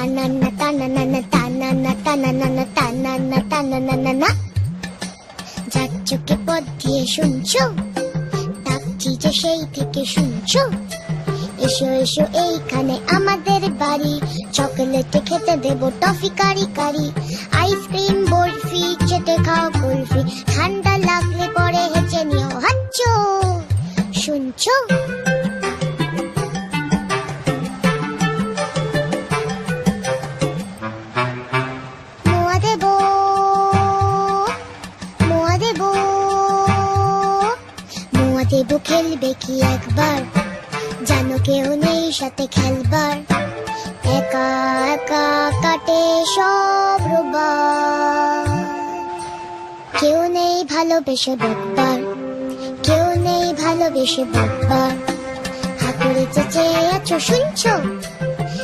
তানান্না তানানানা তানান্না তানানানা তানান্না তানানানা। যার চোখে পথ দিয়ে শুনছো, ডাকছি যে সেই থেকে শুনছো। এসো এসো এইখানে আমাদের বাড়ি, চকলেটে খেতে দেবো টফি কারি কারি। আইসক্রিম বরফি চেটে খাও কুলফি, ঠান্ডা লাগলে পরে হেঁচে নিও হাচ্চো। শুনছো? মোয়া দেবো, মোয়া দেবো, মোয়া দেবো খেলবে কি একবার, জানো কেউ নেই সাথে খেলবার। একা একা কাটে সব রোববার, কেউ নেই ভালোবেসে বকবার, কেউ নেই ভালোবেসে বকবার। হাতুড়ে চেঁচে আছো শুনছো?